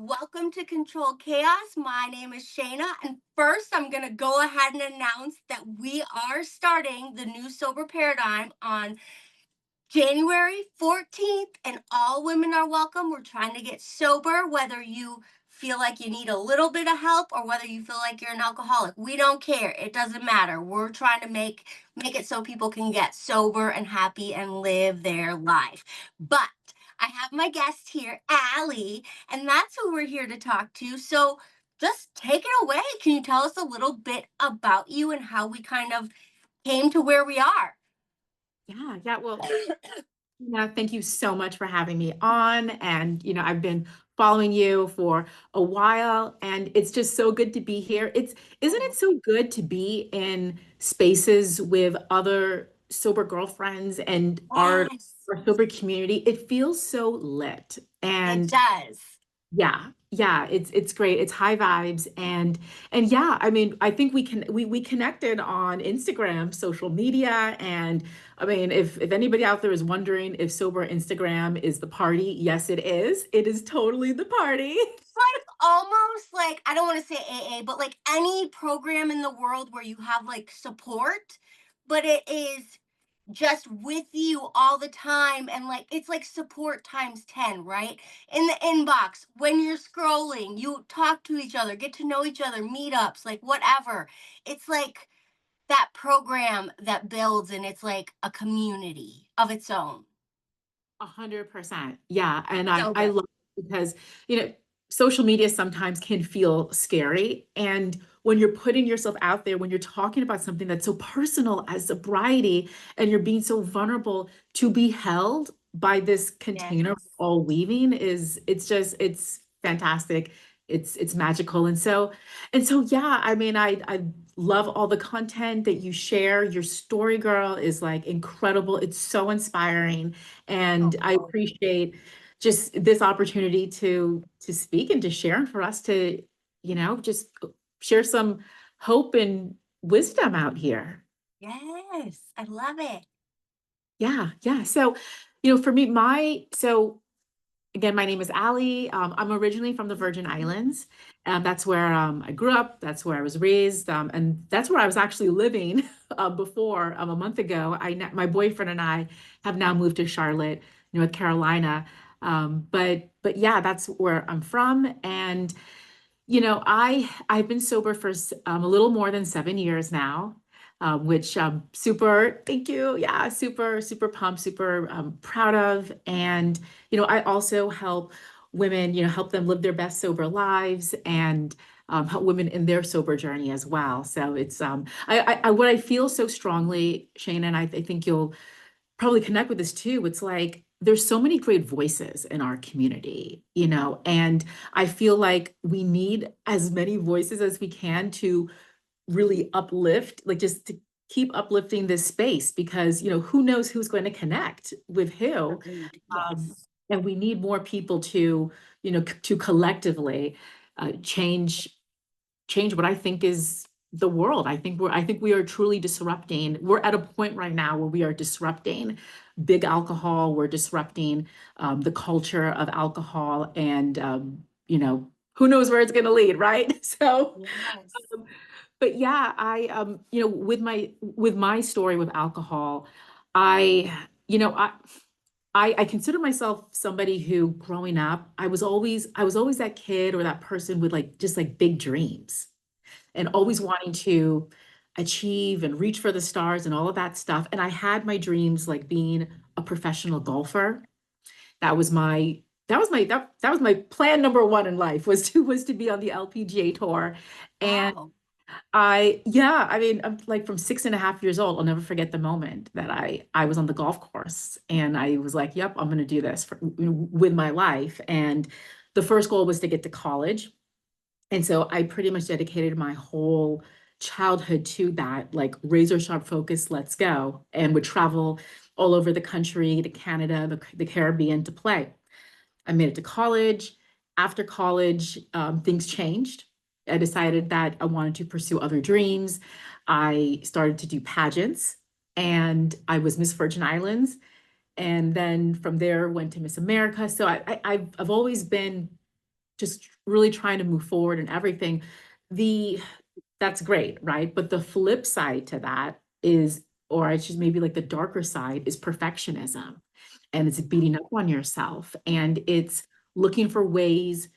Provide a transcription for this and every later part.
Welcome to Control Chaos. My name is Shayna, and first I'm going to go ahead and announce that we are starting the new sober paradigm on January 14th, and all women are welcome. We're trying to get sober, whether you feel like you need a little bit of help or whether you feel like you're an alcoholic. We don't care. It doesn't matter. We're trying to make it so people can get sober and happy and live their life. But I have my guest here, Allie, and that's who we're here to talk to. So just take it away. Can you tell us a little bit about you and how we kind of came to where we are? Yeah. Well, thank you so much for having me on. And, I've been following you for a while, and it's just so good to be here. Isn't it so good to be in spaces with other sober girlfriends and Yes. our sober community? It feels so lit. It And does. yeah, it's great. It's high vibes and yeah, I mean, I think we connected on Instagram, social media, and I mean, if anybody out there is wondering if sober Instagram is the party, yes, it is. It is totally the party. It's like almost like I don't want to say AA, but like any program in the world where you have like support, but it is just with you all the time and like it's like support times 10, right? In the inbox, when you're scrolling, you talk to each other, get to know each other, meetups, like whatever. It's like that program that builds and it's like a community of its own. 100%. Yeah. And I, So I good. love it because, you know, social media sometimes can feel scary. And when you're putting yourself out there, when you're talking about something that's so personal as sobriety, and you're being so vulnerable to be held by this Yes. container we're all weaving it's fantastic. It's magical. And so yeah, I mean, I love all the content that you share. Your story, girl, is like incredible. It's so inspiring. And I Oh, appreciate just this opportunity to speak and to share and for us to, just share some hope and wisdom out here. yes. I love it. Yeah. So, for me, again, my name is Allie. I'm originally from the Virgin Islands. That's where I grew up. That's where I was raised. And that's where I was actually living before a month ago. My boyfriend and I have now moved to Charlotte, North Carolina. But yeah, that's where I'm from. And I've been sober for a little more than 7 years now, which super, thank you. Yeah, super pumped, super proud of. And, I also help women, help them live their best sober lives and help women in their sober journey as well. So it's, what I feel so strongly, Shane, and I think you'll probably connect with this too. It's like there's so many great voices in our community, and I feel like we need as many voices as we can to really uplift, like just to keep uplifting this space because, who knows who's going to connect with who. Agreed. Um, Yes. and we need more people to, to collectively change what I think is the world. I think we are truly disrupting. We're at a point right now where we are disrupting big alcohol. We're disrupting the culture of alcohol, and who knows where it's going to lead, right? So, Yes. um, but yeah, with my story with alcohol, I you know I consider myself somebody who growing up, I was always that kid or that person with like just like big dreams and always Mhm. wanting to achieve and reach for the stars and all of that stuff. And I had my dreams like being a professional golfer. That was my plan number one in life was to be on the LPGA tour. And Wow. yeah, I mean, I'm like from 6.5 years old. I'll never forget the moment that I was on the golf course and I was like, yep, I'm going to do this with my life. And the first goal was to get to college. And so I pretty much dedicated my whole childhood to that, like razor sharp focus, let's go, and would travel all over the country, to Canada, the Caribbean to play. I made it to college. After college, things changed. I decided that I wanted to pursue other dreams. I started to do pageants and I was Miss Virgin Islands. And then from there went to Miss America. So I've always been just really trying to move forward and everything. The That's great, right? But the flip side to that is, or I should maybe like the darker side is perfectionism. And it's beating up on yourself. And it's looking for ways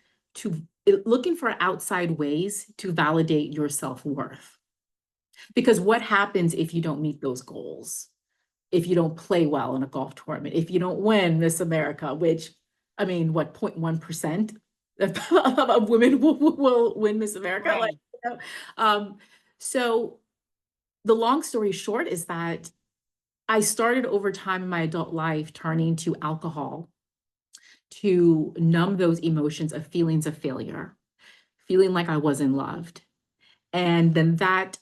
looking for outside ways to validate your self-worth. Because what happens if you don't meet those goals? If you don't play well in a golf tournament, if you don't win Miss America, which I mean, what 0.1% of women will win Miss America? Like, Right. you know? Um, so the long story short is that I started over time in my adult life turning to alcohol to numb those emotions of feelings of failure, feeling like I wasn't loved. And then that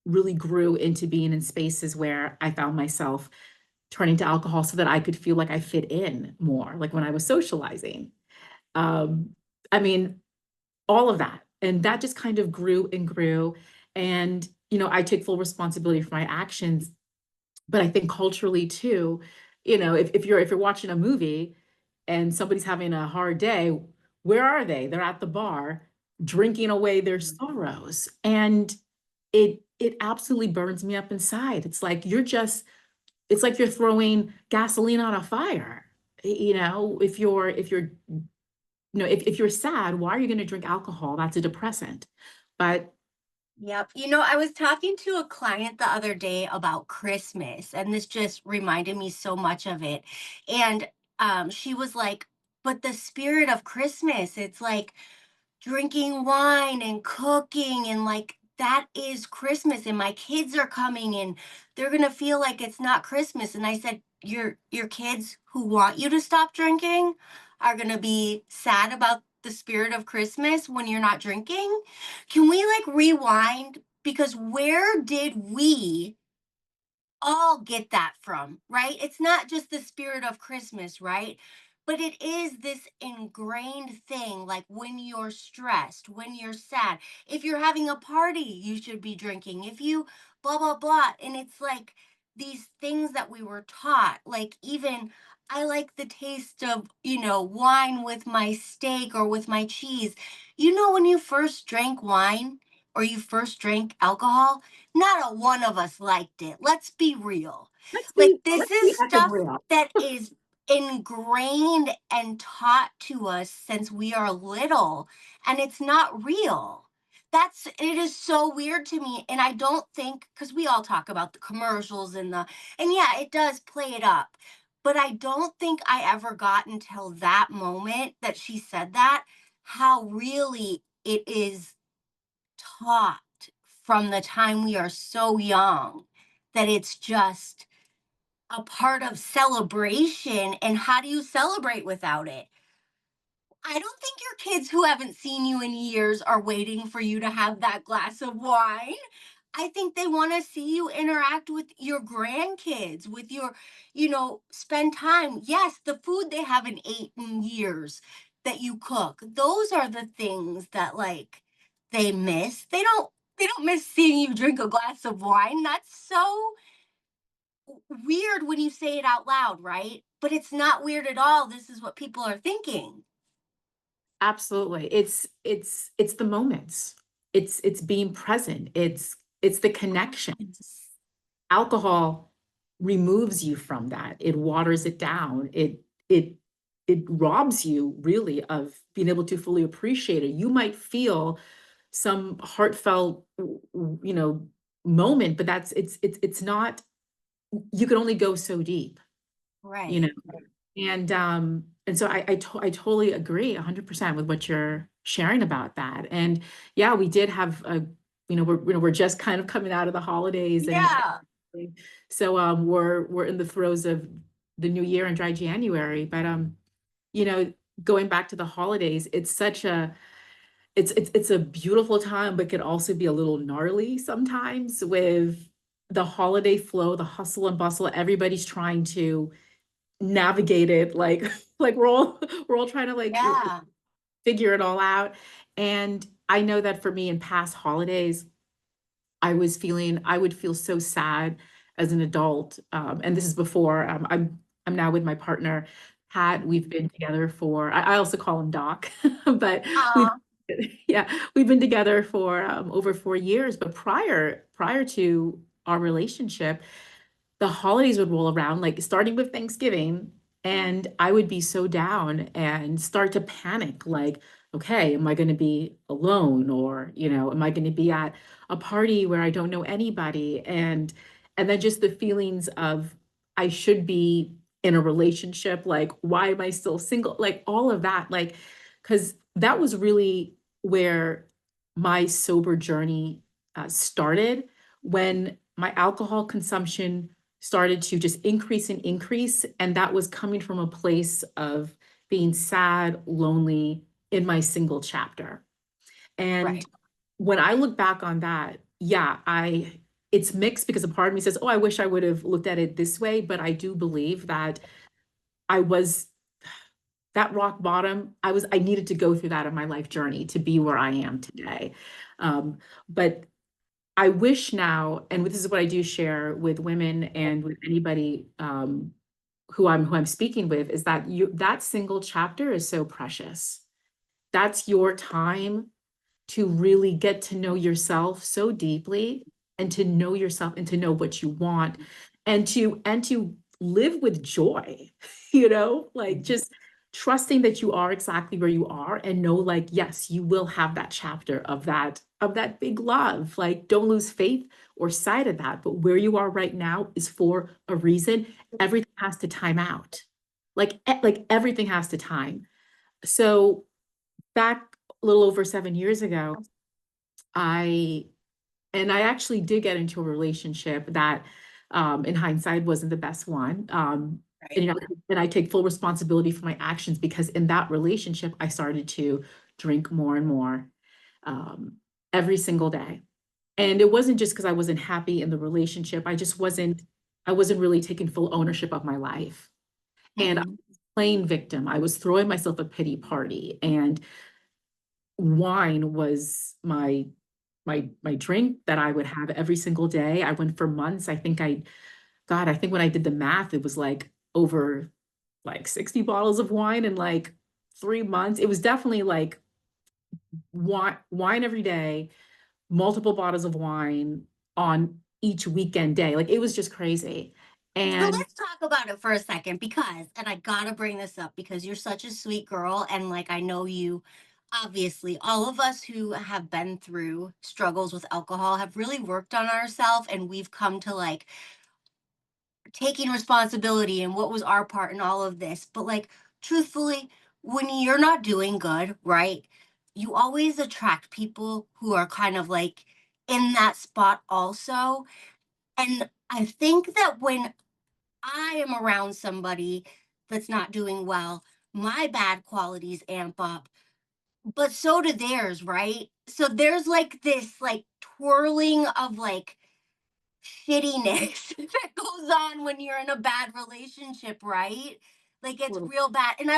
really grew into being in spaces where I found myself turning to alcohol so that I could feel like I fit in more, like when I was socializing. Um, I mean, all of that. And that just kind of grew and grew. And, I take full responsibility for my actions. But I think culturally too, if you're watching a movie and somebody's having a hard day, where are they? They're at the bar drinking away their sorrows. And it absolutely burns me up inside. It's like you're throwing gasoline on a fire. If you're sad, why are you going to drink alcohol? That's a depressant. But Yep. I was talking to a client the other day about Christmas, and this just reminded me so much of it. And she was like, but the spirit of Christmas, it's like drinking wine and cooking, and like that is Christmas, and my kids are coming and they're going to feel like it's not Christmas. And I said, your kids who want you to stop drinking are going to be sad about the spirit of Christmas when you're not drinking. Can we like rewind, because where did we all get that from, right? It's not just the spirit of Christmas, right? But it is this ingrained thing, like when you're stressed, when you're sad. If you're having a party, you should be drinking. If you blah, blah, blah. And it's like these things that we were taught, like even I like the taste of, wine with my steak or with my cheese. When you first drank wine or you first drank alcohol, not a one of us liked it. Let's be real. Like, this let's is be effing stuff real. that is ingrained and taught to us since we are little, and it's not real. It is so weird to me. And I don't think, because we all talk about the commercials and yeah, it does play it up. But I don't think I ever got until that moment that she said that, how really it is taught from the time we are so young, that it's just a part of celebration. And how do you celebrate without it? I don't think your kids who haven't seen you in years are waiting for you to have that glass of wine. I think they want to see you interact with your grandkids, with spend time. Yes, the food they haven't eaten in years that you cook. Those are the things that like they miss. They don't miss seeing you drink a glass of wine. That's so weird when you say it out loud, right? But it's not weird at all. This is what people are thinking. Absolutely. It's the moments. It's being present. It's the connections. Alcohol removes you from that. It waters it down. It robs you really of being able to fully appreciate it. You might feel some heartfelt, moment, but it's not. You can only go so deep, you know. Right. And so I totally agree 100% with what you're sharing about that. And yeah, we did have we're just kind of coming out of the holidays Yeah. and so we're in the throes of the new year and dry January. But you know, going back to the holidays, it's a beautiful time, but could also be a little gnarly sometimes with the holiday flow, the hustle and bustle. Everybody's trying to navigate it like like we're all trying to like Yeah. figure it all out. And I know that for me in past holidays, I would feel so sad as an adult. And this is before I'm now with my partner. we've been together for, I also call him Doc, but we've, Uh, yeah, we've been together for over 4 years. But prior to our relationship, the holidays would roll around, like starting with Thanksgiving, and I would be so down and start to panic, like, okay, am I going to be alone, or, am I going to be at a party where I don't know anybody? And then just the feelings of I should be in a relationship, like, why am I still single? Like all of that, like, because that was really where my sober journey started, when my alcohol consumption started to just increase and increase. And that was coming from a place of being sad, lonely in my single chapter. And right. when I look back on that, yeah, it's mixed, because a part of me says, oh, I wish I would have looked at it this way. But I do believe that I was that rock bottom. I needed to go through that in my life journey to be where I am today. But I wish now, and this is what I do share with women and with anybody who I'm speaking with, is that that single chapter is so precious. That's your time to really get to know yourself so deeply, and to know yourself and to know what you want, and to live with joy, like just trusting that you are exactly where you are, and know, like, yes, you will have that chapter of that big love. Like, don't lose faith or sight of that. But where you are right now is for a reason. Everything has to time out. Like everything has to time. So back a little over 7 years ago, I I actually did get into a relationship that, in hindsight, wasn't the best one. And, Right. and I take full responsibility for my actions, because in that relationship, I started to drink more and more, um, every single day. And it wasn't just because I wasn't happy in the relationship. I wasn't really taking full ownership of my life. And I Mhm. was playing victim. I was throwing myself a pity party. And wine was my drink that I would have every single day. I went for months. I think when I did the math, it was like over like 60 bottles of wine in like 3 months. It was definitely like wine every day, multiple bottles of wine on each weekend day. Like, it was just crazy. So And let's talk about it for a second because, and I gotta bring this up because you're such a sweet girl. And like, I know you, obviously, all of us who have been through struggles with alcohol have really worked on ourselves and we've come to like taking responsibility and what was our part in all of this. But like, truthfully, when you're not doing good, right, you always attract people who are kind of like in that spot also. And I think that when I am around somebody that's not doing well, my bad qualities amp up, but so do theirs, right? So there's like this like twirling of like shittiness that goes on when you're in a bad relationship, right? Like it's real bad. And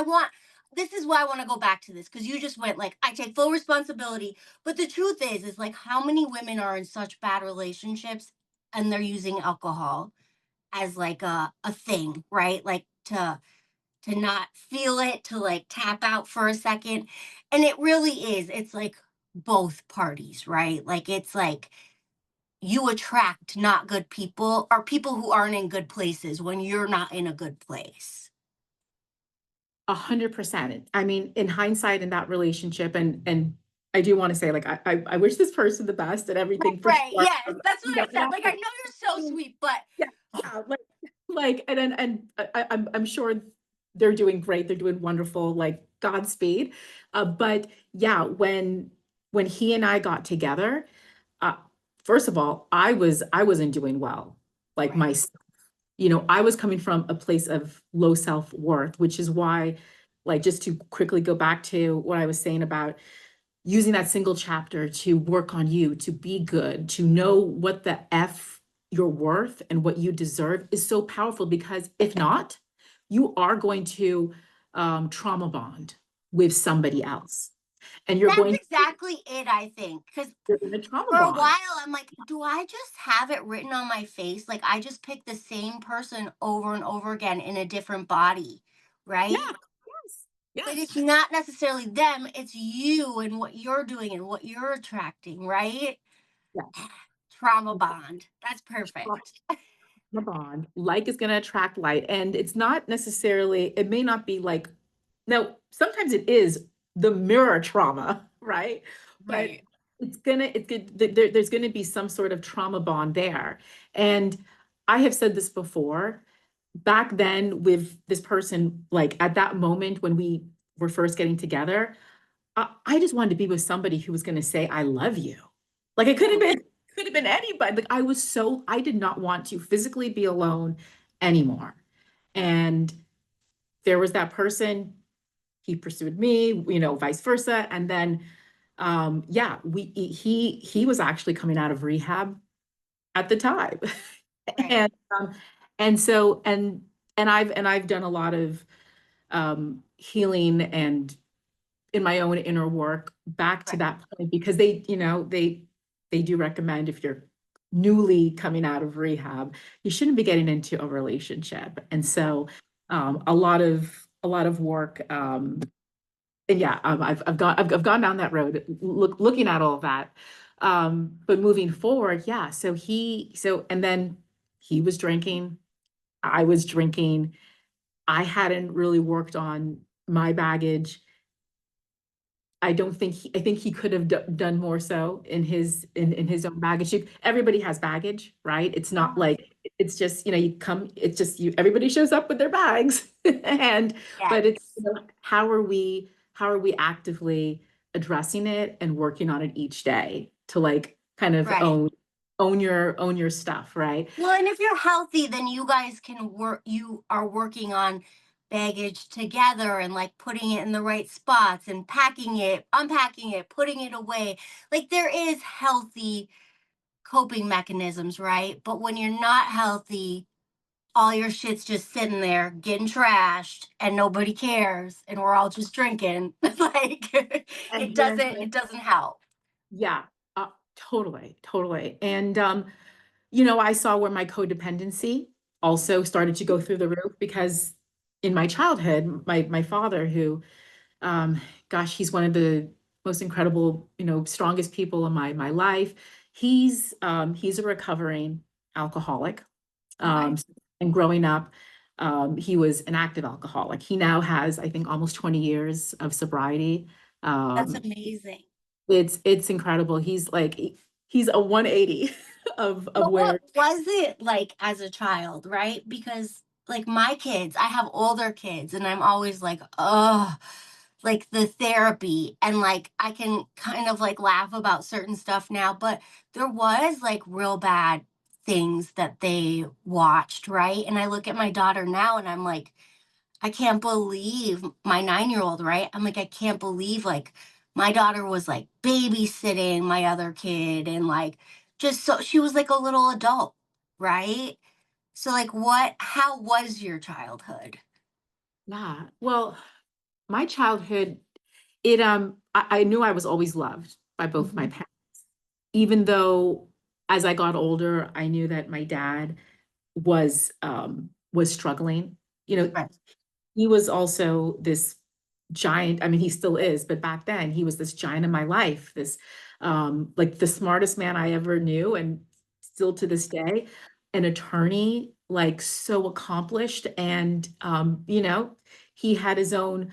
this is why I want to go back to this because you just went like, I take full responsibility. But the truth is like how many women are in such bad relationships and they're using alcohol as like a thing, right? Like to not feel it, to like tap out for a second. And it really is. It's like both parties, right? Like it's like you attract not good people or people who aren't in good places when you're not in a good place. 100%. I mean, in hindsight, in that relationship, and I do want to say, like, I wish this person the best and everything, for Right. sure. Yes. That's what I And said. Like I know you're so sweet, but yeah, yeah, like, and I'm sure they're doing great. They're doing wonderful. Like, Godspeed. But yeah, when he and I got together, uh, first of all, I wasn't doing well. Like, right. I was coming from a place of low self-worth, which is why, like, just to quickly go back to what I was saying about using that single chapter to work on you, to be good, to know what the F you're worth and what you deserve, is so powerful, because if not, you are going to trauma bond with somebody else, and That's exactly it, I think. Because you're going to trauma for a bond. while, I'm like, do I just have it written on my face? Like I just pick the same person over and over again in a different body, Yeah, right? yes, But yes. it's not necessarily them, it's you and what you're doing and what you're attracting, right? Yes. Trauma bond. That's Tra perfect. The bond. Like is gonna attract like, and it's not necessarily it may not be like now, sometimes it is the mirror trauma, right? But Right. it's good there's gonna be some sort of trauma bond there. And I have said this before, back then with this person, like, at that moment when we were first getting together, I just wanted to be with somebody who was gonna say, "I love you." Like, it Yeah. could have been anybody, like, I did not want to physically be alone anymore, and there was that person, he pursued me, vice versa, and then, yeah, he was actually coming out of rehab at the time, Right. and, and so and I've done a lot of, healing and in my own inner work back to Right. that point because they do recommend if you're newly coming out of rehab, you shouldn't be getting into a relationship. And so a lot of work and yeah, I've gone down that road looking at all of that. But moving forward, yeah, and then he was drinking, I was drinking. I hadn't really worked on my baggage. I think he could have done more so in his own baggage. Everybody has baggage, right? It's not Uh-huh. like it's just, you come, it's just you, everybody shows up with their bags. And but it's, Yes. how are we actively addressing it and working on it each day to like kind of Right. own your stuff, right? Well, and if you're healthy, then you guys can work, you are working on baggage together and like putting it in the right spots and packing it, unpacking it, putting it away. Like there is healthy coping mechanisms, right? But when you're not healthy, all your shit's just sitting there getting trashed and nobody cares and we're all just drinking. Like And it doesn't help. yeah, totally, totally. And I saw where my codependency also started to go through the roof because in my childhood, my father, who, um, gosh, he's one of the most incredible, strongest people in my life. He's a recovering alcoholic. Okay. Um, and growing up, he was an active alcoholic. He now has, I think, almost 20 years of sobriety. That's Um, amazing. it's incredible. He's a 180 of But where what was it like as a child, right? Because like my kids, I have older kids and I'm always like, oh, like the therapy and like I can kind of like laugh about certain stuff now, but there was like real bad things that they watched, right? And I look at my daughter now and I'm like, I can't believe my 9-year-old, right? I'm like, I can't believe like my daughter was like babysitting my other kid and like just so she was like a little adult, right? So like how was your childhood? yeah. Well, my childhood, I knew I was always loved by both my Mhm. parents, even though as I got older, I knew that my dad was struggling. You know, Right. he was also this giant. I mean, he still is, but back then he was this giant in my life, this like the smartest man I ever knew, and still to this day, an attorney, like so accomplished. And he had his own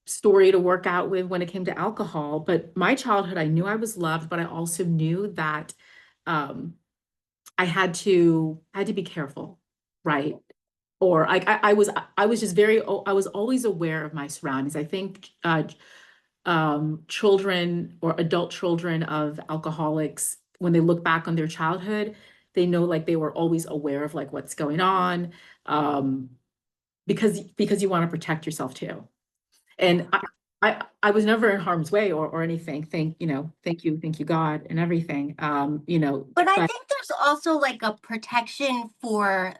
story to work out with when it came to alcohol. But my childhood, I knew I was loved, but I also knew that um I had to be careful, right? Or I was just I was always aware of my surroundings. I think children or adult children of alcoholics, when they look back on their childhood, they know like they were always aware of like what's going on, um, because you want to protect yourself too. Yeah. And I was never in harm's way or anything. Thank you God and everything. But I But think there's also like a protection for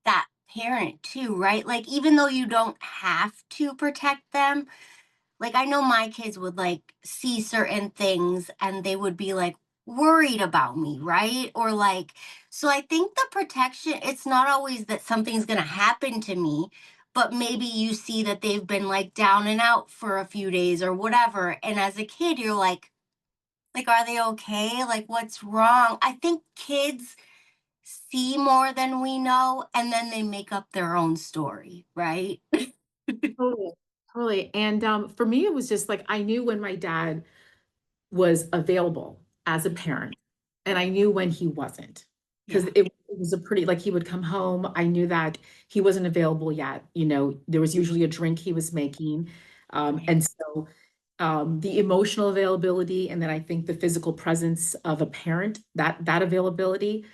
that parent too, right? Like even though you don't have to protect them, like I know my kids would like see certain things and they would be like worried about me, right? Or like so I think the protection it's not always that something's going to happen to me, but maybe you see that they've been like down and out for a few days or whatever. And as a kid, you're like, are they okay? Like, what's wrong? I think kids see more than we know, and then they make up their own story, right? Totally, totally. And for me, it was just like I knew when my dad was available as a parent, and I knew when he wasn't, because Yeah. it was a pretty like he would come home. I knew that he wasn't available yet. There was usually a drink he was making, Right. and so the emotional availability, and then I think the physical presence of a parent, that availability,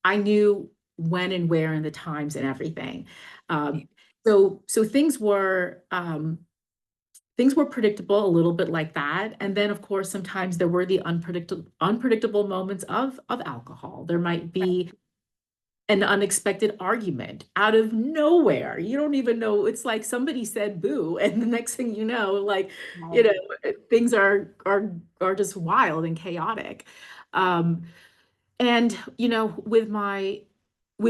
I knew when and where and the times and everything. Um, so things were predictable a little bit like that. And then of course sometimes there were the unpredictable moments of alcohol. There might be an unexpected argument out of nowhere. You don't even know. It's like somebody said boo, and the next thing you know, like, you Right. know, things are just wild and chaotic. Um, and with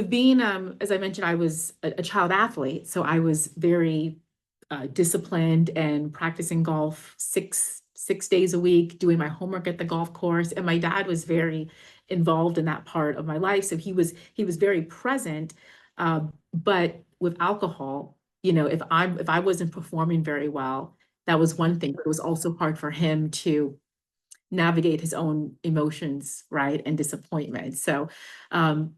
being as I mentioned, I was a child athlete, so I was very disciplined and practicing golf six days a week, doing my homework at the golf course. And my dad was very involved in that part of my life, so he was very present. But with alcohol, if I wasn't performing very well, that was one thing. But it was also hard for him to navigate his own emotions, right, and disappointment. So, um,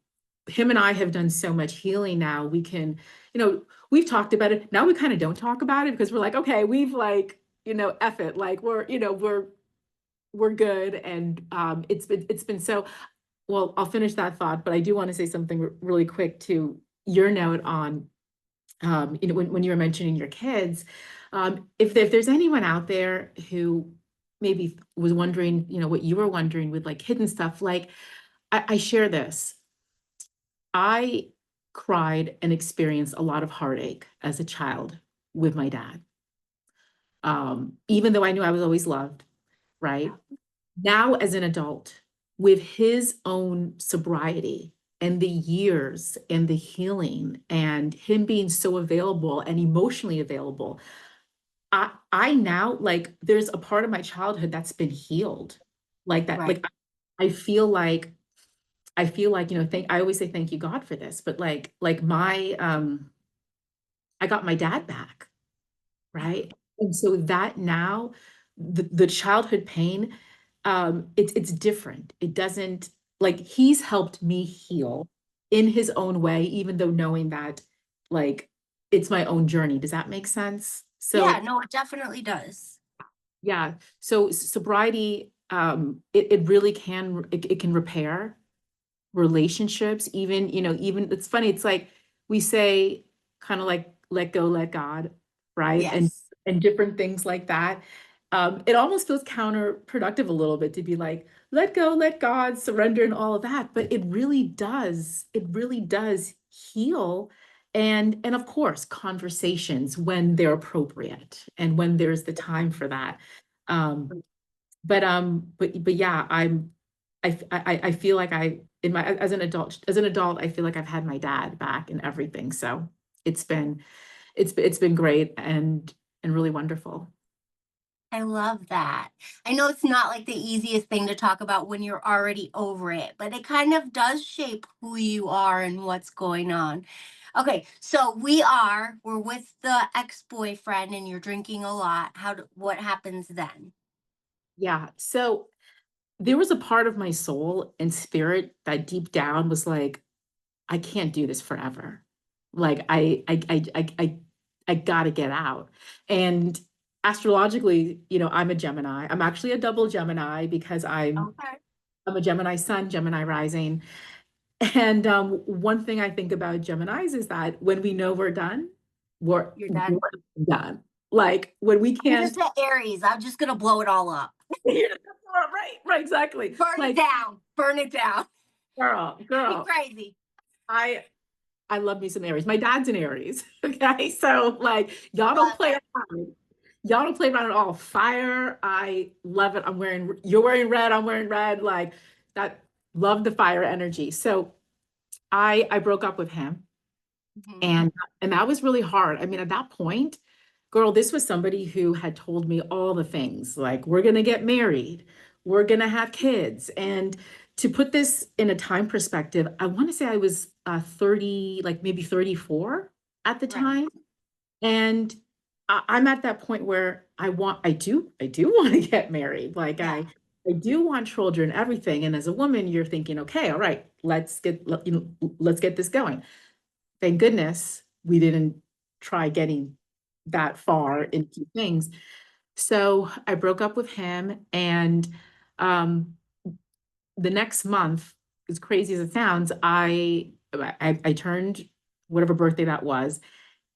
him and I have done so much healing now. We've talked about it. Now we kind of don't talk about it because we're like, okay, we've like, F it. Like we're good. And it's been so well, I'll finish that thought, but I do want to say something really quick to your note on when you were mentioning your kids, if there's anyone out there who maybe was wondering, what you were wondering with like hidden stuff, like I share this. I cried and experienced a lot of heartache as a child with my dad. Even though I knew I was always loved, Yeah. right? Now, as an adult, with his own sobriety and the years and the healing and him being so available and emotionally available, I now like there's a part of my childhood that's been healed like that. Right. Like I feel like I feel like, I always say thank you God for this, but like my I got my dad back, Yeah. right? And so that now the childhood pain, it's different. It doesn't like he's helped me heal in his own way, even though knowing that like it's my own journey. Does that make sense? Yeah, So no, it definitely does. yeah. So sobriety, it really it can repair relationships, even it's funny, it's like we say kind of like let go, let God, right? And Yes. and different things like that. It almost feels counterproductive a little bit to be like, let go, let God, surrender and all of that. But it really does heal. And of course, conversations when they're appropriate and when there's the time for that. Um, but yeah, I feel like in my as an adult, I feel like I've had my dad back and everything. So it's been it's been great and really wonderful. I love that. I know it's not like the easiest thing to talk about when you're already over it, but it kind of does shape who you are and what's going on. Okay, so we're with the ex-boyfriend and you're drinking a lot. What happens then? Yeah. So there was a part of my soul and spirit that deep down was like, I can't do this forever. Like I gotta get out. And astrologically, I'm a Gemini. I'm actually a double Gemini because Okay. I'm a Gemini sun, Gemini rising. And one thing I think about Geminis is that when we know we're done, You're we're done. done. Like when we I'm gonna can't, say Aries. I'm just gonna blow it all up. right, right, exactly. Burn it Like, down. Burn it down. girl, Be girl, crazy. I I love me some Aries. My dad's an Aries. Okay. So like y'all don't Love play it. around. Y'all don't play around at all. Fire. I love it. You're wearing red, I'm wearing red. Like that, love the fire energy. So I broke up with him. Mhm. And that was really hard. I mean, at that point, girl, this was somebody who had told me all the things, like we're going to get married, we're going to have kids. And to put this in a time perspective, I want to say I was 30, like maybe 34 at the Right. time. And I'm at that point where I do want to get married. Like Yeah. I do want children, everything. And as a woman, you're thinking, okay, all right, let's get this going. Thank goodness we didn't try getting that far Right. into things. So I broke up with him, and um, the next month, as crazy as it sounds, I turned whatever birthday that was,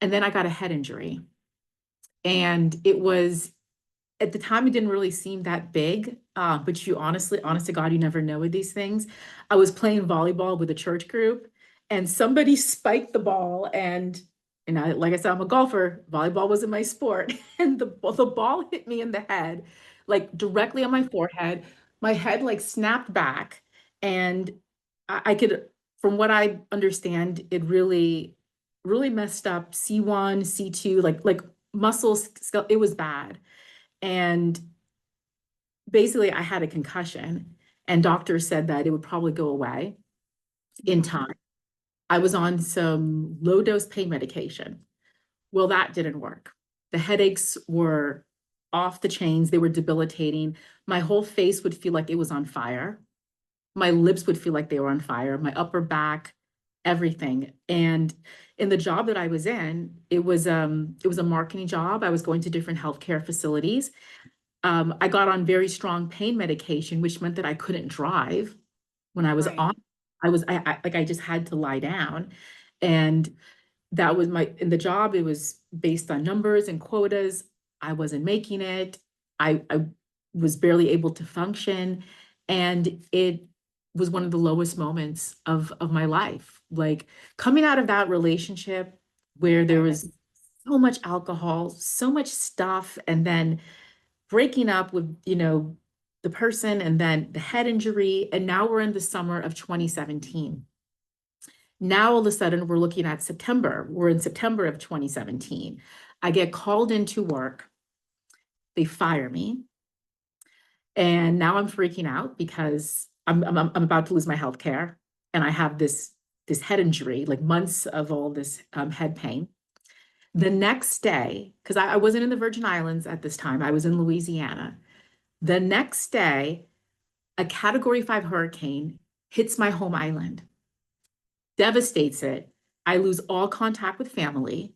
and then I got a head injury. And it was at the time, it didn't really seem that big, but you honestly, honest to God, you never know with these things. I was playing volleyball with a church group, and somebody spiked the ball, and like I said, I'm a golfer. Volleyball wasn't my sport, and the ball hit me in the head, like directly on my forehead. My head like snapped back, and I could, from what I understand, it really messed up C1, C2, like muscles. It was bad. And basically, I had a concussion, and doctors said that it would probably go away in Mhm. time. I was on some low dose pain medication. Well, that didn't work. The headaches were off the chains, they were debilitating. My whole face would feel like it was on fire. My lips would feel like they were on fire, my upper back, everything. And in the job that I was in, it was a marketing job. I was going to different healthcare facilities. I got on very strong pain medication, which meant that I couldn't drive when I was on. Right. I just had to lie down. And that was my, in the job, it was based on numbers and quotas. I wasn't making it. I was barely able to function. And it was one of the lowest moments of my life. Like coming out of that relationship where there Right. was so much alcohol, so much stuff, and then breaking up with, the person and then the head injury. And now we're in the summer of 2017. Now all of a sudden we're looking at September. We're in September of 2017. I get called into work. They fire me. And now I'm freaking out because I'm about to lose my health care. And I have this head injury, like months of all this head pain. The next day, because I wasn't in the Virgin Islands at this time, I was in Louisiana. The next day, a category 5 hurricane hits my home island, devastates it. I lose all contact with family.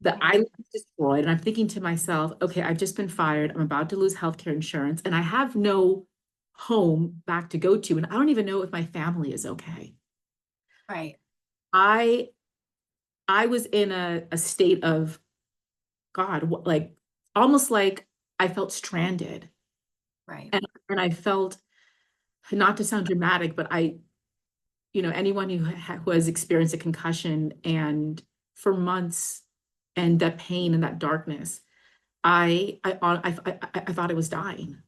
The Mhm. island is destroyed. And I'm thinking to myself, okay, I've just been fired. I'm about to lose healthcare insurance, and I have no home back to go to. And I don't even know if my family is okay. Right. I I was in a state of God, like almost like I felt stranded. Right. And I felt, not to sound dramatic, but anyone who has experienced a concussion and for months, and that pain and that darkness, I thought I was dying.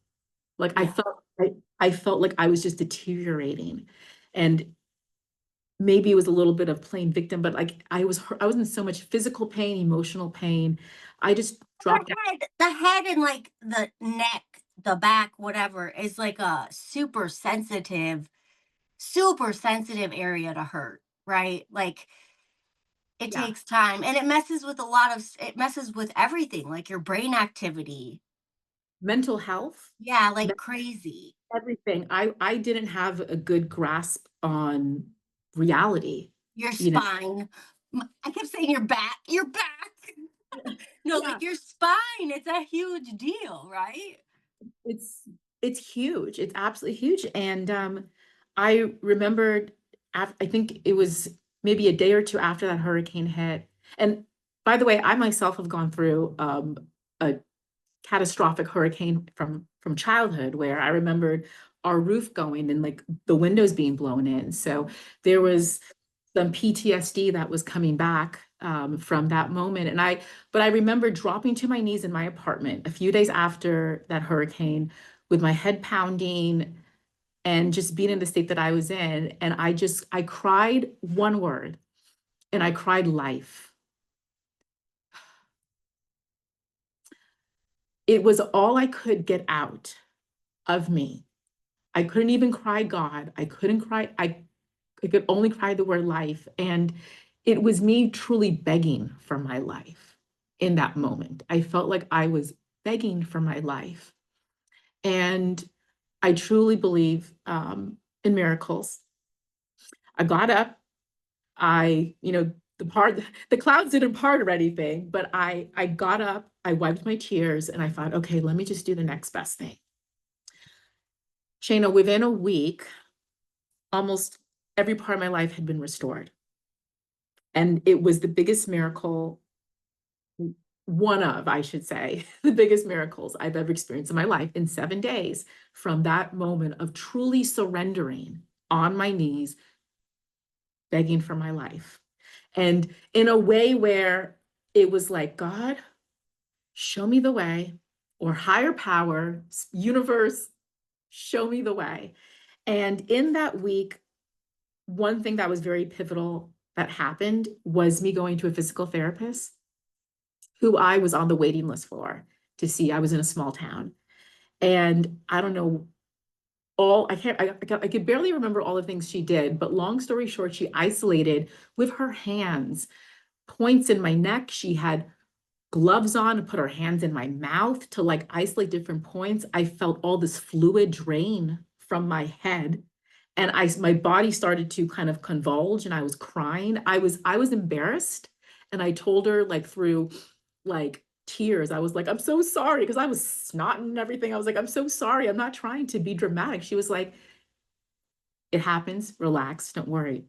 Like Yeah. I felt like I was just deteriorating, and maybe it was a little bit of playing victim, but like I was in so much physical pain, emotional pain. I just dropped down. The head and like the neck, the back, whatever, is like a super sensitive area to hurt, right? Like it Yeah, takes time and it messes with a lot of it messes with everything, like your brain activity. mental health, Yeah, me- like crazy. everything. I didn't have a good grasp on reality. Your You know, spine. I kept saying your back, your back. No, yeah, like your spine, it's a huge deal, right? it's it's huge. It's absolutely huge. And I remembered, I think it was maybe a day or two after that hurricane hit. And by the way, I myself have gone through a catastrophic hurricane from childhood, where I remembered our roof going and like the windows being blown in. So there was some PTSD that was coming back from that moment. But I remember dropping to my knees in my apartment a few days after that hurricane with my head pounding and just being in the state that I was in. And I cried one word. and I cried life. It was all I could get out of me. I couldn't even cry God. I couldn't cry. I could only cry the word life. And it was me truly begging for my life in that moment. I felt like I was begging for my life. And I truly believe in miracles. I got up. The clouds didn't part or anything, but I got up, I wiped my tears, and I thought, okay, let me just do the next best thing. Shayna, within a week, almost every part of my life had been restored. And it was the biggest miracle, one of, I should say, the biggest miracles I've ever experienced in my life in 7 days from that moment of truly surrendering on my knees, begging for my life. And in a way where it was like, God, show me the way, or higher power, universe, show me the way. And in that week, one thing that was very pivotal that happened was me going to a physical therapist who I was on the waiting list for to see. I was in a small town. And I don't know all, I can't, I could barely remember all the things she did, but long story short, she isolated with her hands points in my neck. She had gloves on and put her hands in my mouth to like isolate different points. I felt all this fluid drain from my head. And my body started to kind of convulge and I was crying. I was embarrassed. And I told her like through like tears, I was like, I'm so sorry, because I was snotting and everything. I was like, I'm so sorry. I'm not trying to be dramatic. She was like, it happens, relax, don't worry.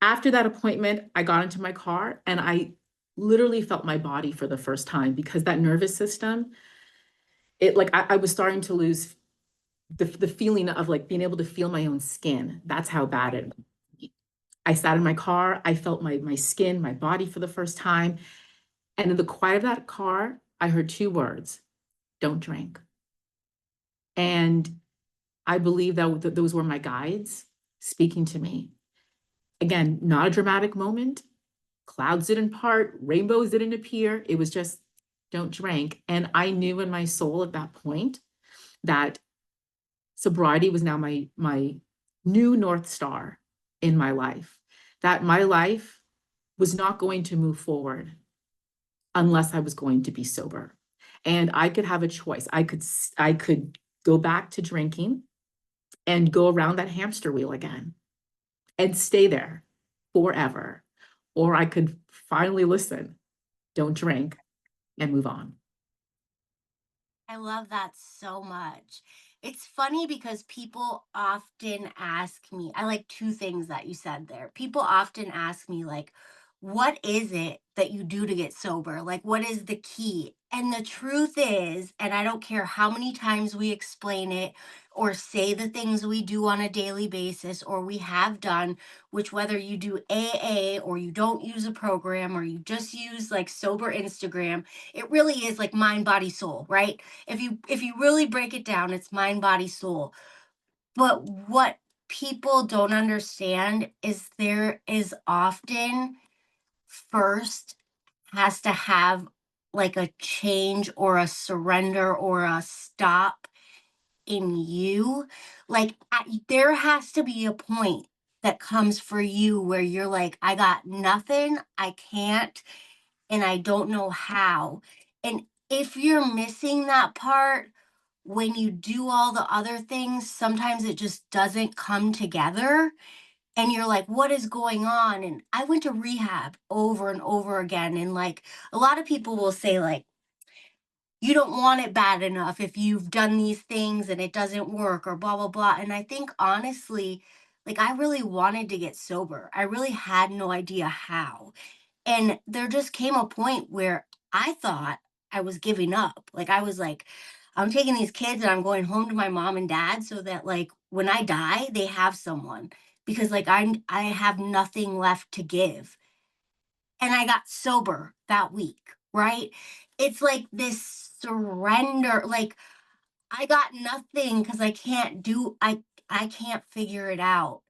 After that appointment, I got into my car and I literally felt my body for the first time because that nervous system, it like I was starting to lose the feeling of like being able to feel my own skin. That's how bad it was. I sat in my car, I felt my skin, my body for the first time. And in the quiet of that car, I heard two words: don't drink. And I believe that those were my guides speaking to me. Again, not a dramatic moment. Clouds didn't part, rainbows didn't appear. It was just, don't drink. And I knew in my soul at that point that sobriety was now my new North Star in my life, that my life was not going to move forward unless I was going to be sober. And I could have a choice. I could go back to drinking and go around that hamster wheel again and stay there forever. Or I could finally listen, don't drink, and move on. I love that so much. It's funny because people often ask me, I like two things that you said there. People often ask me, like, what is it that you do to get sober? Like, what is the key? And the truth is, and I don't care how many times we explain it or say the things we do on a daily basis or we have done, which whether you do AA or you don't use a program or you just use like sober Instagram, it really is like mind, body, soul, right? If you really break it down, it's mind, body, soul. But what people don't understand is there is often first has to have like a change or a surrender or a stop in you. Like there has to be a point that comes for you where you're like, I got nothing, I can't, and I don't know how. And if you're missing that part, when you do all the other things, sometimes it just doesn't come together. And you're like, what is going on? And I went to rehab over and over again. And like a lot of people will say, like, you don't want it bad enough if you've done these things and it doesn't work or blah, blah, blah. And I think honestly, like I really wanted to get sober. I really had no idea how. And there just came a point where I thought I was giving up. Like I was like, I'm taking these kids and I'm going home to my mom and dad so that like when I die, they have someone because like I have nothing left to give. And I got sober that week, right? It's like this surrender, like I got nothing because I can't figure it out.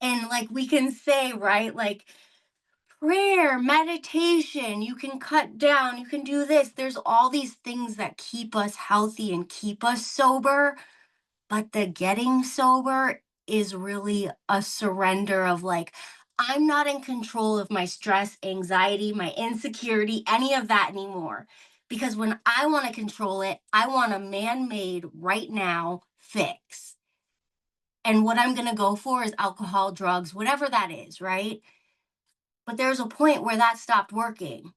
And like we can say, right, like prayer, meditation, you can cut down, you can do this. There's all these things that keep us healthy and keep us sober. But the getting sober is really a surrender of like, I'm not in control of my stress, anxiety, my insecurity, any of that anymore. Because when I want to control it, I want a man made right now fix. And what I'm going to go for is alcohol, drugs, whatever that is, right? But there's a point where that stopped working,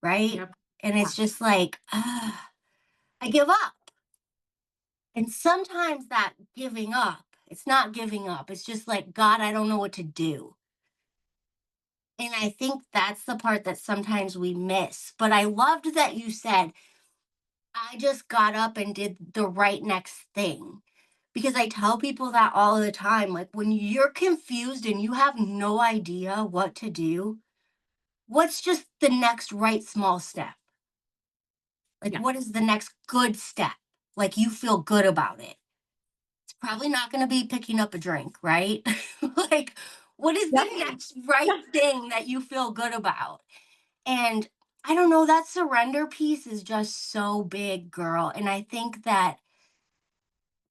right? Yep. And Yeah. it's just like, I give up. And sometimes that giving up, it's not giving up. It's just like, God, I don't know what to do. And I think that's the part that sometimes we miss. But I loved that you said, I just got up and did the right next thing. Because I tell people that all the time. Like, when you're confused and you have no idea what to do, what's just the next right small step? Like, Yeah. what is the next good step? Like, you feel good about it. It's probably not going to be picking up a drink, right? Like, what is the Yep. next right Yeah. thing that you feel good about? And I don't know, that surrender piece is just so big, girl. And I think that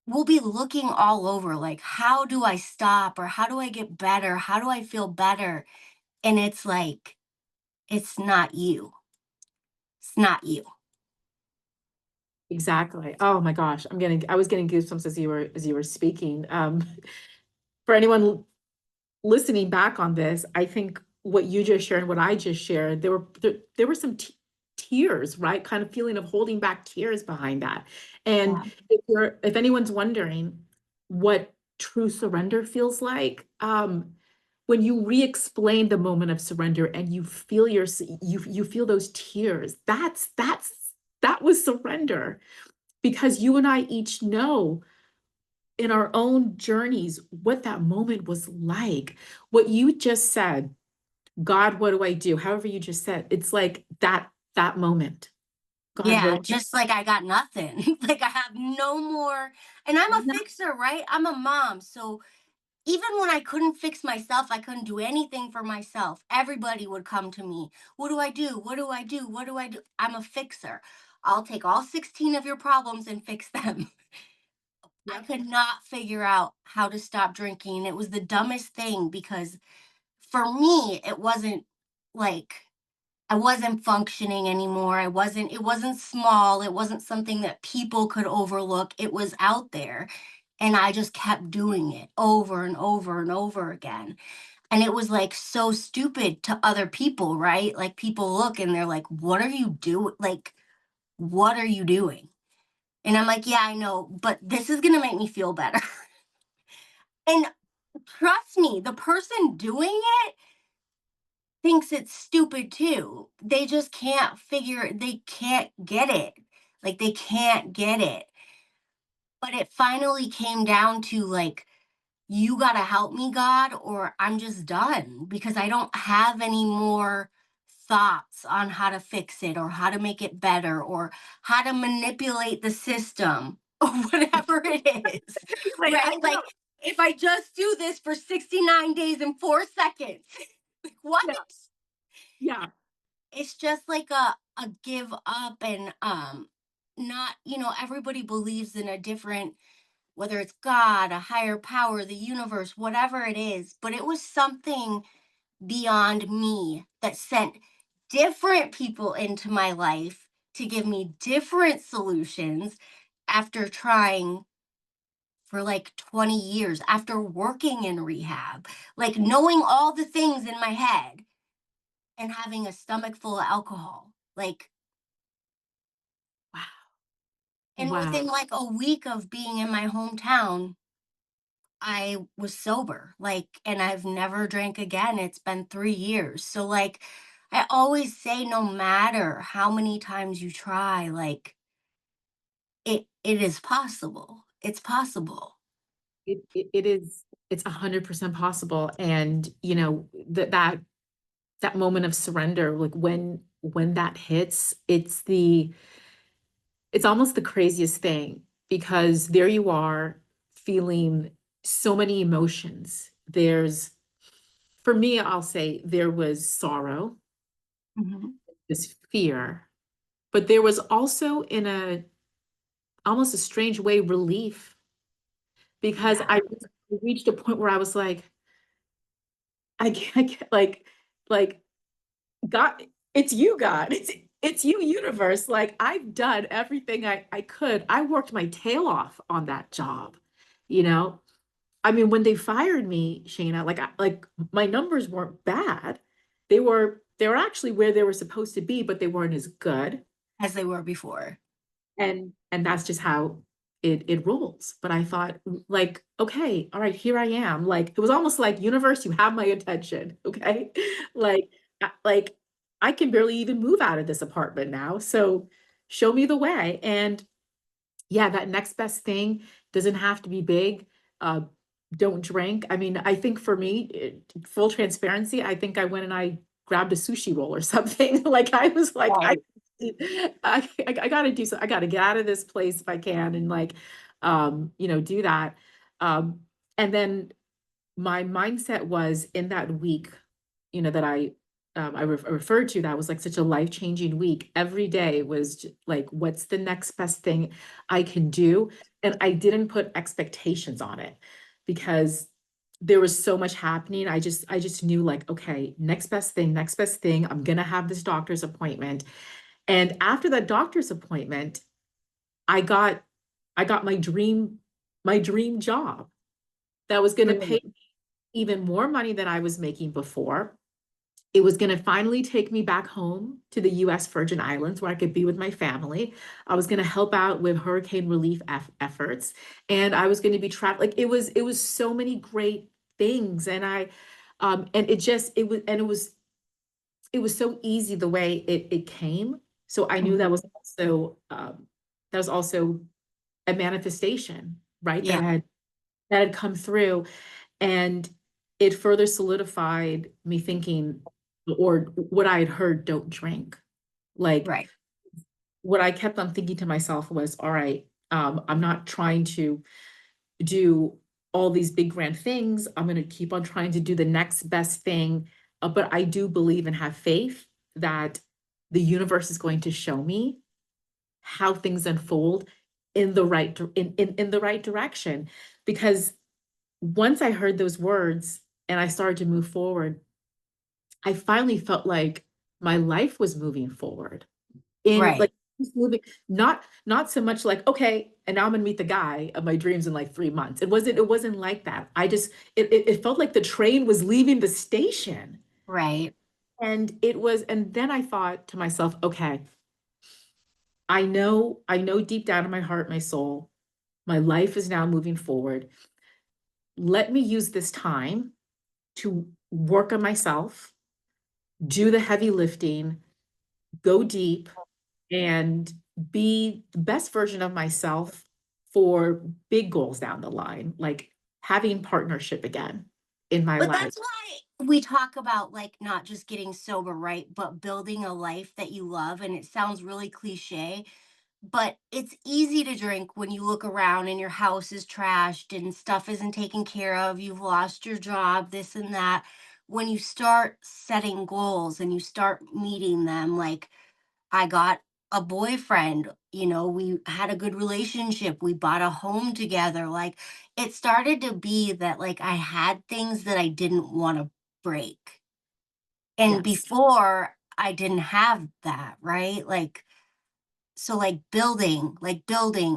we'll be looking all over, like, how do I stop? Or how do I get better? How do I feel better? And it's like, it's not you. It's not you. Exactly. Oh my gosh, I was getting goosebumps as you were speaking. For anyone listening back on this, I think what you just shared and what I just shared, there were some tears, right? Kind of feeling of holding back tears behind that. And Yeah. if anyone's wondering what true surrender feels like, when you re-explain the moment of surrender and you feel those tears, that was surrender, because you and I each know in our own journeys what that moment was like. What you just said, God, what do I do? However you just said, it's like that moment. God, Yeah, what do just like I got nothing. Like I have no more. And I'm a no, fixer, right? I'm a mom. So even when I couldn't fix myself, I couldn't do anything for myself. Everybody would come to me. What do I do? What do I do? What do I do? I'm a fixer. I'll take all 16 of your problems and fix them. I yep, could not figure out how to stop drinking. It was the dumbest thing because for me, it wasn't like I wasn't functioning anymore. It wasn't small. It wasn't something that people could overlook. It was out there. And I just kept doing it over and over and over again. And it was like so stupid to other people, right? Like people look and they're like, what are you doing? Like, what are you doing? And I'm like, yeah, I know, but this is going to make me feel better. And trust me, the person doing it thinks it's stupid too. They just they can't get it. Like they can't get it. But it finally came down to like, you got to help me, God, or I'm just done because I don't have any more thoughts on how to fix it or how to make it better or how to manipulate the system or whatever it is. like I Right? know. Like, if I just do this for 69 days and 4 seconds, like, what? Yeah, yeah. It's just like a give up and not, everybody believes in a different, whether it's God, a higher power, the universe, whatever it is, but it was something beyond me that sent different people into my life to give me different solutions after trying for like 20 years, after working in rehab, like knowing all the things in my head and having a stomach full of alcohol. Like, Wow. and within Wow. like a week of being in my hometown, I was sober, like, and I've never drank again. It's been 3 years. So, like, I always say, no matter how many times you try, like, it is possible. It's possible. It is, it's 100% possible. And that moment of surrender, like when that hits, it's almost the craziest thing, because there you are feeling so many emotions. For me, I'll say there was sorrow, Mhm. this fear, but there was also in a almost a strange way relief because Yeah. I reached a point where I was like, I can't like God, it's you, God. It's you, universe. Like I've done everything I could. I worked my tail off on that job, you know? I mean, when they fired me, Shayna, like my numbers weren't bad. They were actually where they were supposed to be, but they weren't as good. As they were before. And that's just how it rolls. But I thought, like, okay, all right, here I am. Like it was almost like universe, you have my attention. Okay. Like, like I can barely even move out of this apartment now. So show me the way. And yeah, that next best thing doesn't have to be big. Uh, don't drink. I mean, I think for me, full transparency, I think I went and I grabbed a sushi roll or something. Like I was like, Right. I gotta do so. I gotta get out of this place if I can, and like, do that. Um, and then my mindset was in that week, that I referred to, that was like such a life-changing week. Every day was like, what's the next best thing I can do? And I didn't put expectations on it because there was so much happening. I just knew like, okay, next best thing. I'm gonna have this doctor's appointment. And after that doctor's appointment, I got I got my dream job that was gonna pay Really? even more money than I was making before. It was going to finally take me back home to the US Virgin Islands where I could be with my family. I was going to help out with hurricane relief efforts, and I was going to be trapped. Like it was so many great things. And and it was so easy the way it came. So I knew Mhm. that was also a manifestation, right? Yeah. That had come through. And it further solidified me thinking, or what I had heard, don't drink. Like Right. what I kept on thinking to myself was, all right, I'm not trying to do all these big grand things. I'm going to keep on trying to do the next best thing. But I do believe and have faith that the universe is going to show me how things unfold in the right direction. Because once I heard those words and I started to move forward, I finally felt like my life was moving forward in like Right. just moving, not so much like, okay, and now I'm gonna meet the guy of my dreams in like 3 months. It wasn't like that. It felt like the train was leaving the station. Right. And then I thought to myself, okay, I know deep down in my heart, my soul, my life is now moving forward. Let me use this time to work on myself, do the heavy lifting, go deep, and be the best version of myself for big goals down the line, like having partnership again in my But life. that's why we talk about like not just getting sober, right? But building a life that you love. And it sounds really cliche, but it's easy to drink when you look around and your house is trashed and stuff isn't taken care of. You've lost your job, this and that. When you start setting goals and you start meeting them, like I got a boyfriend, we had a good relationship, we bought a home together. Like it started to be that like I had things that I didn't want to break. And Yes, before I didn't have that, right? Like so like building,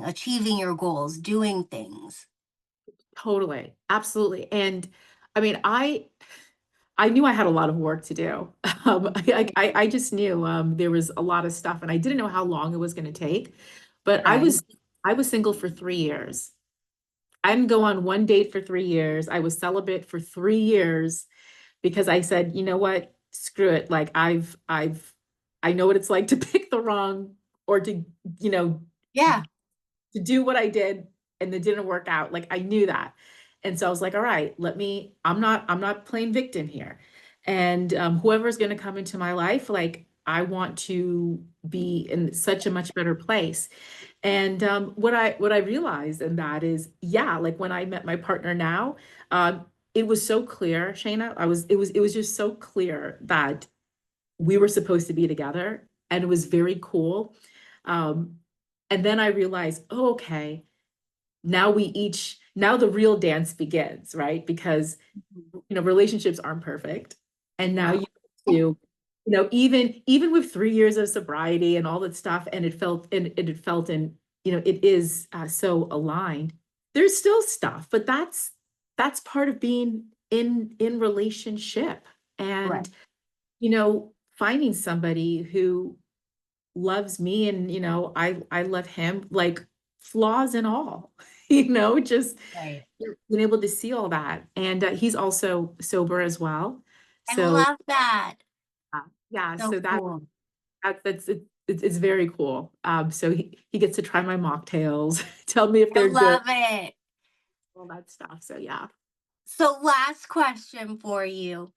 achieving your goals, doing things. totally. Absolutely. And I mean, I knew I had a lot of work to do. I just knew there was a lot of stuff, and I didn't know how long it was going to take. But I Right. was I was single for 3 years. I didn't go on one date for 3 years. I was celibate for 3 years because I said, you know what, screw it. Like I know what it's like to pick the wrong or you know Yeah. to do what I did and it didn't work out. Like I knew that. And so I was like, all right, I'm not playing victim here. And whoever's going to come into my life, like I want to be in such a much better place. And what I realized in that is, yeah, like when I met my partner now, it was so clear, Shayna. It was just so clear that we were supposed to be together, and it was very cool. Um, and then I realized, oh, okay, now the real dance begins, right? Because Mhm. relationships aren't perfect. And now No. you to, even with 3 years of sobriety and all that stuff, and it is so aligned. There's still stuff, but that's part of being in relationship. Right. And finding somebody who loves me, and I love him, like, flaws and all, just Right. being able to see all that. And he's also sober as well. I So love that. yeah, So so cool. it's very cool. So he gets to try my mocktails, tell me if I they're good, love it. all that stuff. So yeah. So, last question for you.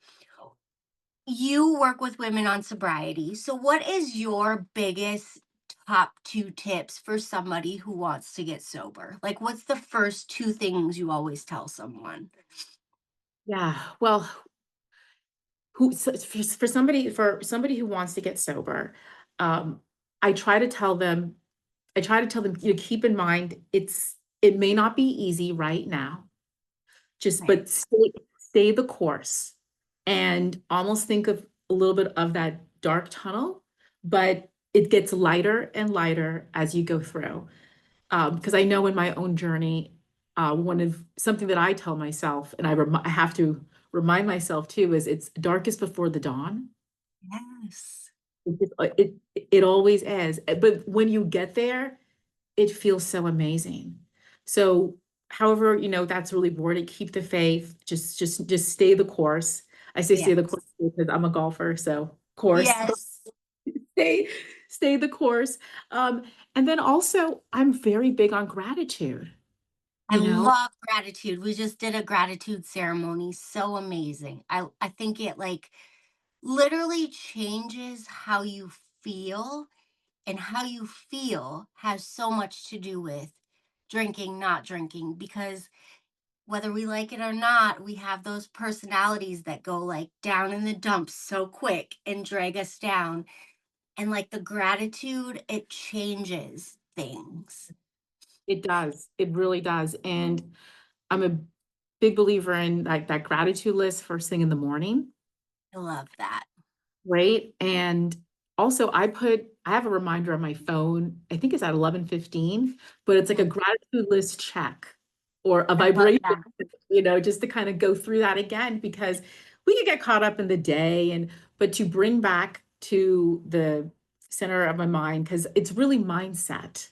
You work with women on sobriety. So, what is your biggest top two tips for somebody who wants to get sober? Like, what's the first two things you always tell someone? Yeah. Well, for somebody who wants to get sober, um, I try to tell them, keep in mind, it may not be easy right now. Just Right. but stay the course, and almost think of a little bit of that dark tunnel, but it gets lighter and lighter as you go through. Because I know in my own journey, one of something that I tell myself, and I have to remind myself too, is it's darkest before the dawn. Yes. It always is. But when you get there, it feels so amazing. So, however, that's really important. Keep the faith. Just stay the course. I say stay the Yes. course because I'm a golfer, so course. Yes. stay stay the course. Um, and then also, I'm very big on gratitude. I You know, love gratitude. We just did a gratitude ceremony. So amazing. I think it like literally changes how you feel, and how you feel has so much to do with drinking, not drinking, because whether we like it or not, we have those personalities that go like down in the dumps so quick and drag us down. And like the gratitude, it changes things. it does. It really does. And I'm a big believer in like that gratitude list first thing in the morning. I love that. Right? And also I have a reminder on my phone. I think it's at 11:15, but it's like a Mhm. gratitude list check or a I love vibration, that. just to kind of go through that again, because we can get caught up in the day, but to bring back to the center of my mind, because it's really mindset.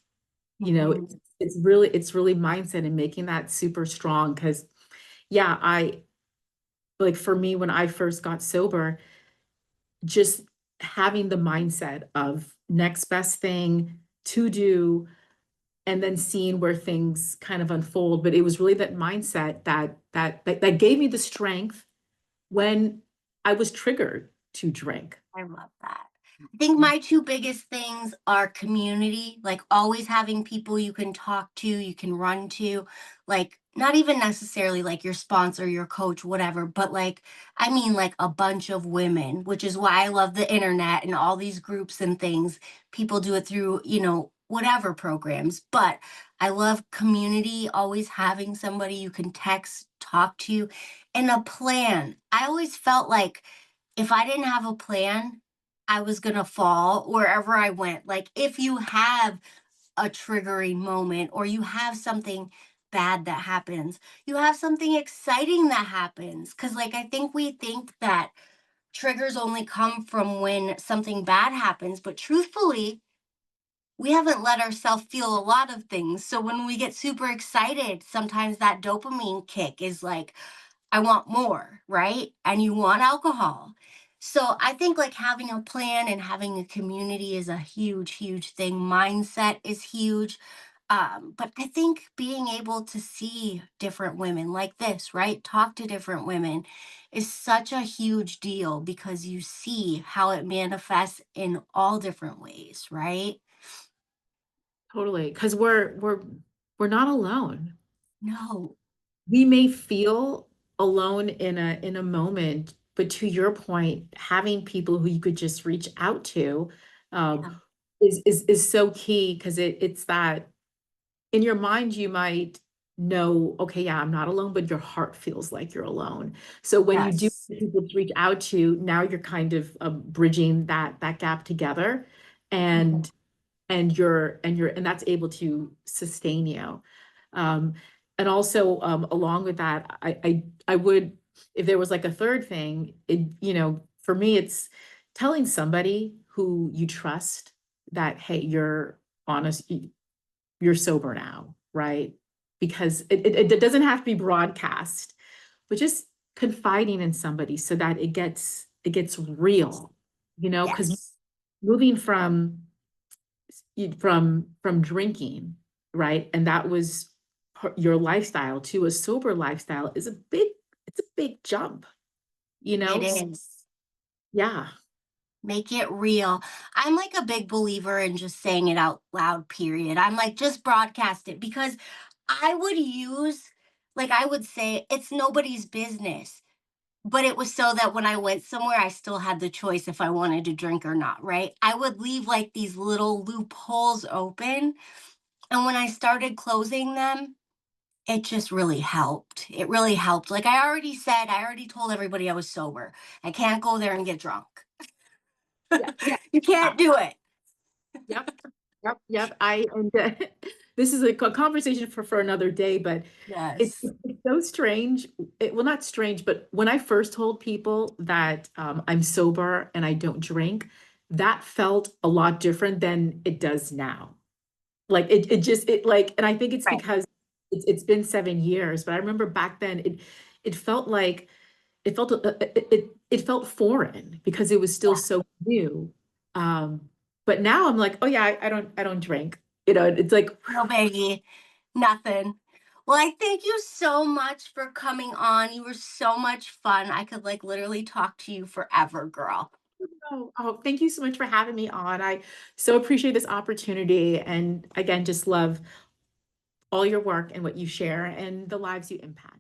Mhm. It's really mindset and making that super strong. Because yeah, I like, for me, when I first got sober, just having the mindset of next best thing to do, and then seeing where things kind of unfold. But it was really that mindset that gave me the strength when I was triggered to drink. I love that. I think my two biggest things are community, like always having people you can talk to, you can run to, like not even necessarily like your sponsor, your coach, whatever, but like, I mean, like a bunch of women, which is why I love the internet and all these groups and things. People do it through, whatever programs, but I love community, always having somebody you can text, talk to, and a plan. I always felt like, if I didn't have a plan, I was gonna fall wherever I went. Like, if you have a triggering moment or you have something bad that happens, you have something exciting that happens. Cause, like, I think we think that triggers only come from when something bad happens, but truthfully, we haven't let ourselves feel a lot of things. So when we get super excited, sometimes that dopamine kick is like, I want more, right? And you want alcohol. So I think like having a plan and having a community is a huge, huge thing. Mindset is huge. But I think being able to see different women like this, right? Talk to different women is such a huge deal because you see how it manifests in all different ways, right? Totally, because we're not alone. No. We may feel alone in a moment, but to your point, having people who you could just reach out to, um, Yeah. is so key because it's that in your mind, you might know, okay, yeah, I'm not alone, but your heart feels like you're alone. So when you do Yes. have people to reach out to, now you're kind of bridging that gap together, Mhm. and and that's able to sustain you. Um, and also, along with that, I would, if there was like a third thing, for me, it's telling somebody who you trust that, hey, you're honest, you're sober now, right? Because it doesn't have to be broadcast, but just confiding in somebody so that it gets real, because Yes. moving from drinking, right? And that was your lifestyle to a sober lifestyle is a big jump, you It know? is. Yeah. Make it real. I'm like a big believer in just saying it out loud, period. I'm like, just broadcast it because I would use, like, I would say it's nobody's business. But it was so that when I went somewhere, I still had the choice if I wanted to drink or not, right? I would leave like these little loopholes open. And when I started closing them, it just really helped. It really helped. Like I already said, I already told everybody I was sober. I can't go there and get drunk. Yeah, yeah. You can't do it. Yep. Yep. Yep. This is a conversation for another day, but Yes. it's so strange. Well, not strange, but when I first told people that I'm sober and I don't drink, that felt a lot different than it does now. Like it just it like, and I think it's Right. because it's been 7 years, but I remember back then it felt like it felt foreign because it was still Yeah. so new. But now I'm like, oh yeah, I don't drink. It's like, No biggie. Nothing. Well, I thank you so much for coming on. You were so much fun. I could like literally talk to you forever, girl. oh, thank you so much for having me on. I so appreciate this opportunity, and again, just love all your work and what you share and the lives you impact.